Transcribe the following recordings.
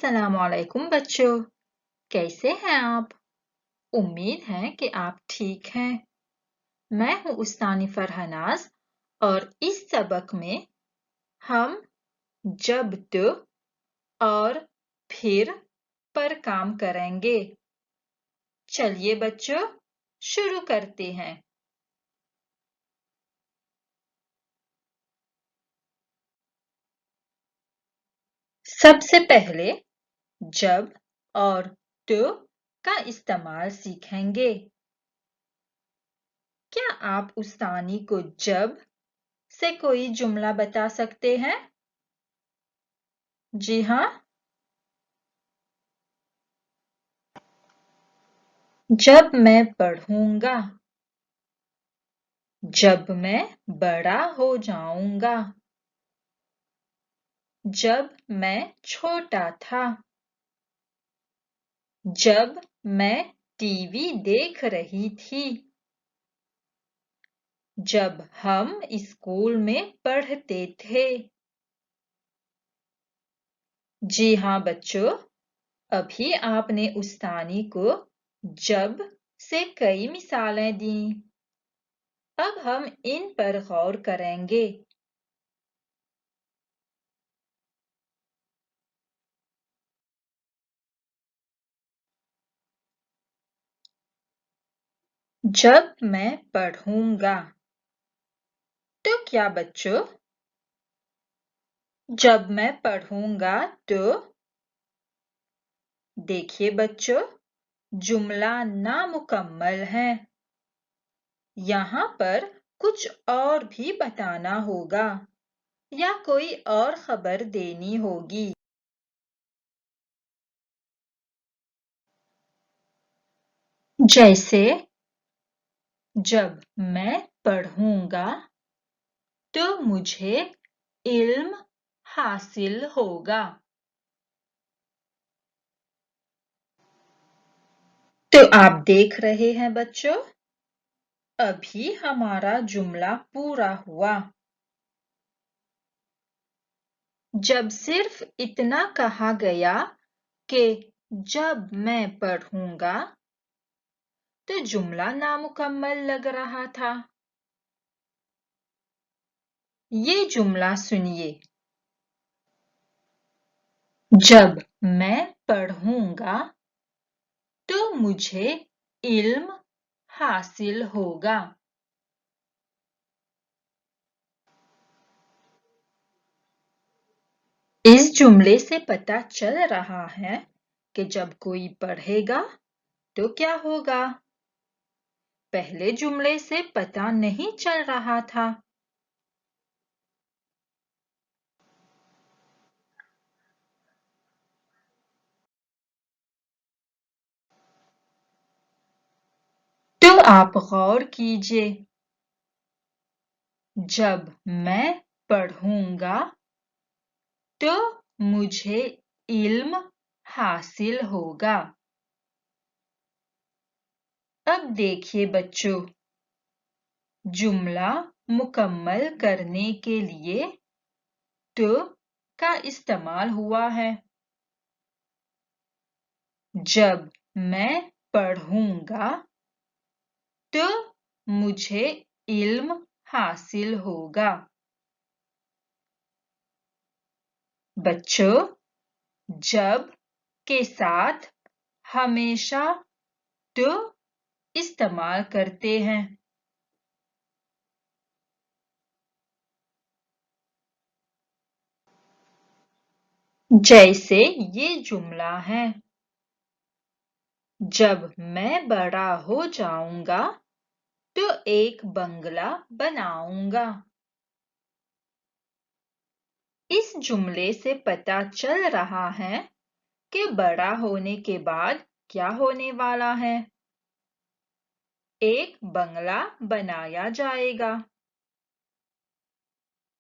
अस्सलामुअलैकुम बच्चों, कैसे हैं आप? उम्मीद है कि आप ठीक हैं। मैं हूँ उस्तानी फरहनाज और इस सबक में हम जब तो और फिर पर काम करेंगे। चलिए बच्चों, शुरू करते हैं। सबसे पहले जब और तो का इस्तेमाल सीखेंगे। क्या आप उस्तानी को जब से कोई जुमला बता सकते हैं? जी हाँ। जब मैं पढ़ूंगा, जब मैं बड़ा हो जाऊंगा, जब मैं छोटा था, जब मैं टीवी देख रही थी, जब हम स्कूल में पढ़ते थे। जी हाँ बच्चों, अभी आपने उस्तानी को जब से कई मिसालें दी। अब हम इन पर गौर करेंगे। जब मैं पढ़ूंगा, तो क्या बच्चों? जब मैं पढ़ूंगा तो देखिए बच्चों, जुमला नामुकम्मल है। यहाँ पर कुछ और भी बताना होगा या कोई और खबर देनी होगी। जैसे जब मैं पढ़ूंगा तो मुझे इल्म हासिल होगा। तो आप देख रहे हैं बच्चों, अभी हमारा जुमला पूरा हुआ। जब सिर्फ इतना कहा गया कि जब मैं पढ़ूंगा, तो जुमला नामुकम्मल लग रहा था। ये जुमला सुनिए। जब मैं पढ़ूंगा तो मुझे इल्म हासिल होगा। इस जुमले से पता चल रहा है कि जब कोई पढ़ेगा तो क्या होगा। पहले जुमले से पता नहीं चल रहा था। तो आप गौर कीजिए, जब मैं पढ़ूंगा तो मुझे इल्म हासिल होगा। अब देखिए बच्चों, जुमला मुकम्मल करने के लिए तो का इस्तेमाल हुआ है। जब मैं पढ़ूंगा तो मुझे इल्म हासिल होगा। बच्चों, जब के साथ हमेशा तो इस्तेमाल करते हैं। जैसे ये जुमला है, जब मैं बड़ा हो जाऊंगा तो एक बंगला बनाऊंगा। इस जुमले से पता चल रहा है कि बड़ा होने के बाद क्या होने वाला है। एक बंगला बनाया जाएगा।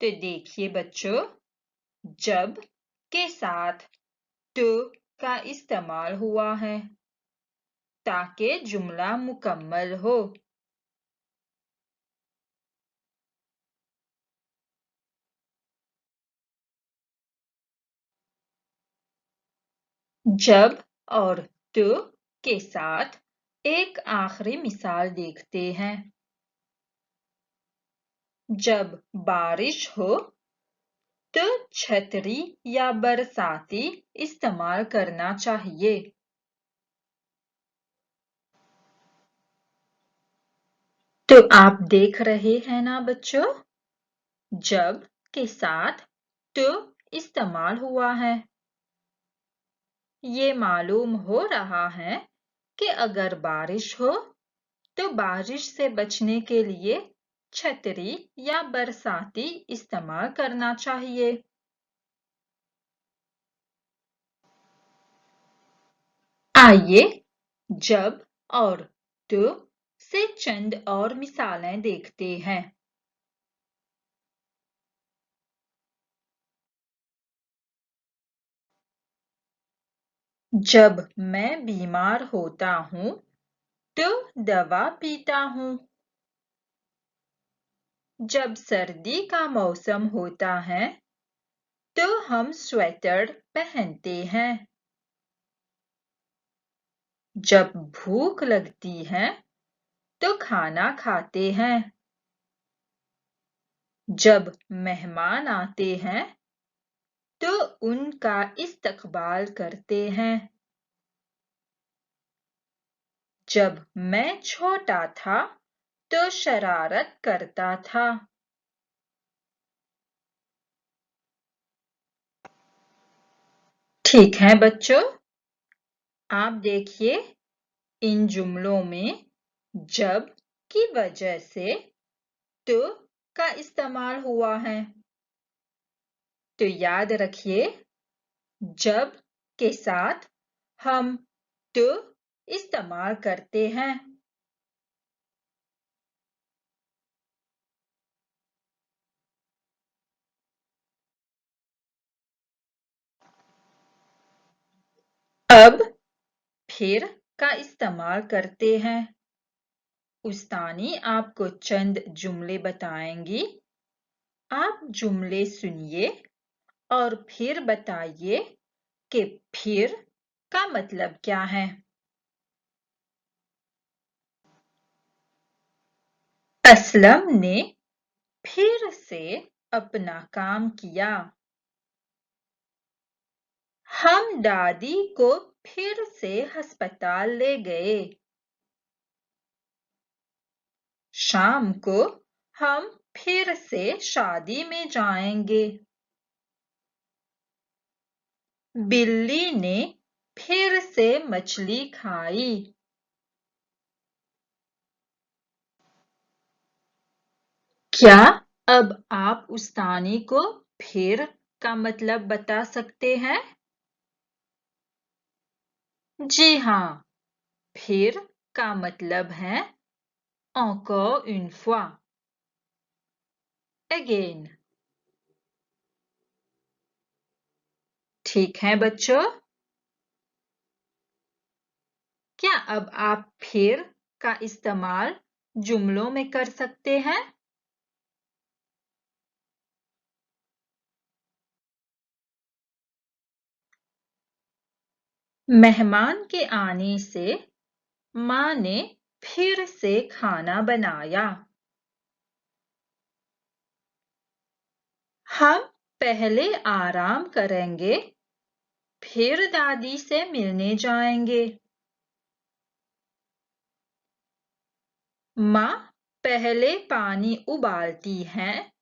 तो देखिए बच्चों, जब के साथ तो का इस्तेमाल हुआ है ताकि जुमला मुकम्मल हो। जब और तो के साथ एक आखिरी मिसाल देखते हैं। जब बारिश हो तो छतरी या बरसाती इस्तेमाल करना चाहिए। तो आप देख रहे हैं ना बच्चों, जब के साथ तो इस्तेमाल हुआ है। ये मालूम हो रहा है कि अगर बारिश हो तो बारिश से बचने के लिए छतरी या बरसाती इस्तेमाल करना चाहिए। आइए जब और तो से चंद और मिसालें देखते हैं। जब मैं बीमार होता हूँ तो दवा पीता हूँ। जब सर्दी का मौसम होता है तो हम स्वेटर पहनते हैं। जब भूख लगती है तो खाना खाते हैं। जब मेहमान आते हैं तो उनका इस्तकबाल करते हैं। जब मैं छोटा था तो शरारत करता था। ठीक है बच्चों, आप देखिए इन जुमलों में जब की वजह से तो का इस्तेमाल हुआ है। तो याद रखिए, जब के साथ हम तो इस्तेमाल करते हैं। अब फिर का इस्तेमाल करते हैं। उस्तानी आपको चंद जुमले बताएंगी। आप जुमले सुनिए और फिर बताइए कि फिर का मतलब क्या है। असलम ने फिर से अपना काम किया। हम दादी को फिर से अस्पताल ले गए। शाम को हम फिर से शादी में जाएंगे। बिल्ली ने फिर से मछली खाई। क्या अब आप उस्तानी को फिर का मतलब बता सकते हैं? जी हाँ, फिर का मतलब है encore une fois, again। ठीक है बच्चों, क्या अब आप फिर का इस्तेमाल जुमलों में कर सकते हैं? मेहमान के आने से माँ ने फिर से खाना बनाया। हम पहले आराम करेंगे, फिर दादी से मिलने जाएंगे। माँ पहले पानी उबालती हैं,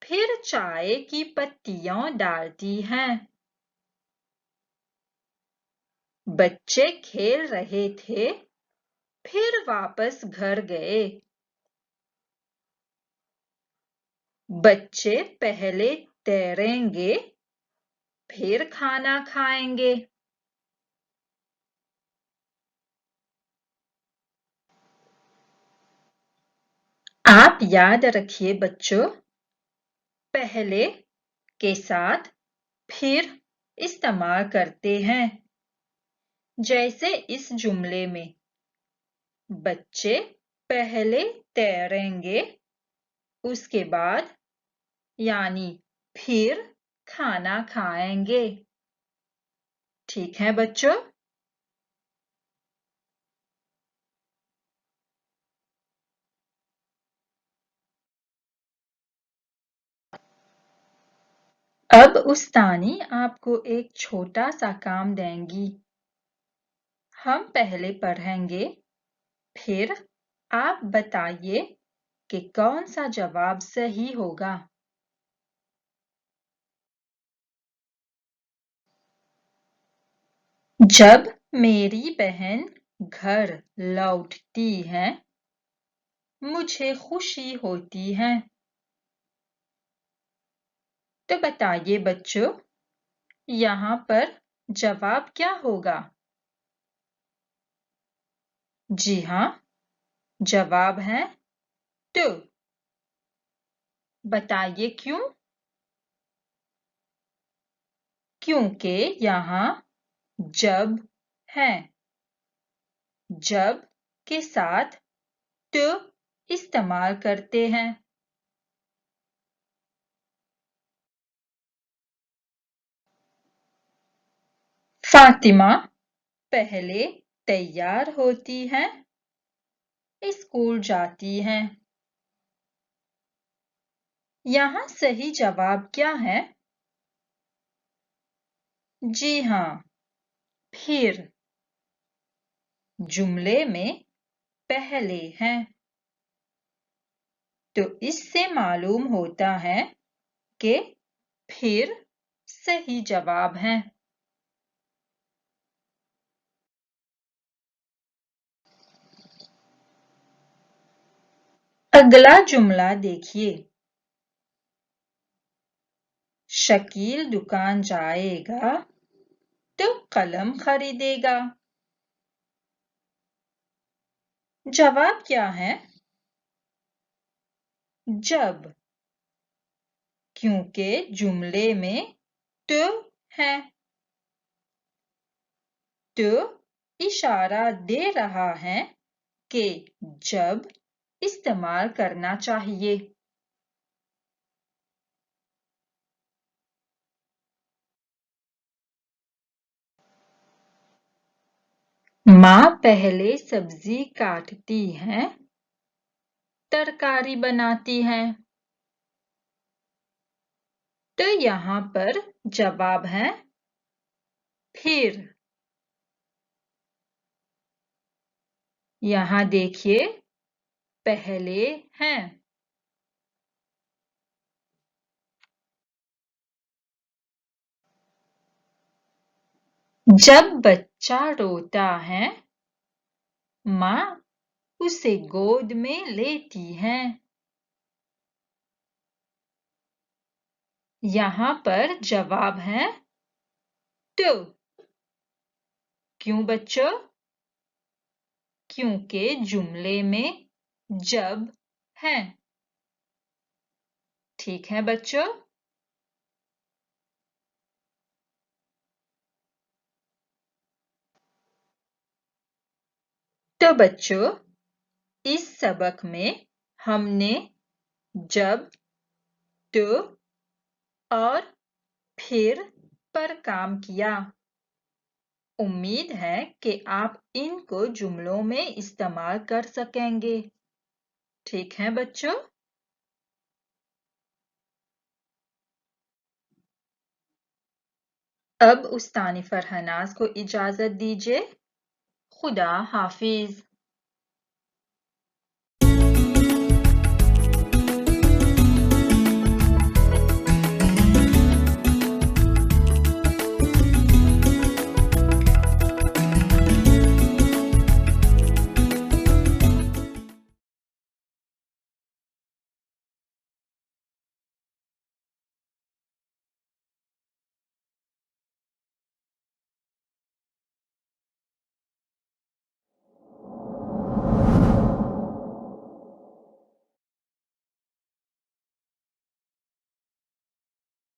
फिर चाय की पत्तियां डालती हैं। बच्चे खेल रहे थे, फिर वापस घर गए। बच्चे पहले तैरेंगे, फिर खाना खाएंगे। आप याद रखिए बच्चों, पहले के साथ फिर इस्तेमाल करते हैं। जैसे इस जुमले में बच्चे पहले तैरेंगे, उसके बाद यानी फिर खाना खाएंगे। ठीक है बच्चों। अब उस्तानी आपको एक छोटा सा काम देंगी। हम पहले पढ़ेंगे, फिर आप बताइए कि कौन सा जवाब सही होगा। जब मेरी बहन घर लौटती है, मुझे खुशी होती है। तो बताइए बच्चों, यहाँ पर जवाब क्या होगा? जी हाँ, जवाब है टू। बताइए क्यों? क्योंकि यहाँ जब है। जब के साथ टू इस्तेमाल करते हैं। फातिमा पहले तैयार होती है, स्कूल जाती है। यहाँ सही जवाब क्या है? जी हाँ, फिर। जुमले में पहले है, तो इससे मालूम होता है कि फिर सही जवाब है। अगला जुमला देखिए। शकील दुकान जाएगा तो कलम खरीदेगा। जवाब क्या है? जब, क्योंकि जुमले में तो है। तो इशारा दे रहा है कि जब इस्तेमाल करना चाहिए। माँ पहले सब्जी काटती है, तरकारी बनाती है। तो यहाँ पर जवाब है फिर। यहाँ देखिए, पहले है। जब बच्चा रोता है, माँ उसे गोद में लेती है। यहाँ पर जवाब है टू। क्यों बच्चों? क्योंकि जुमले में जब है। ठीक है बच्चों। तो बच्चों, इस सबक में हमने जब, तो और फिर पर काम किया। उम्मीद है कि आप इनको जुमलों में इस्तेमाल कर सकेंगे। ठीक है बच्चों। अब उस्तानी फरहनाज को इजाजत दीजिए। खुदा हाफिज।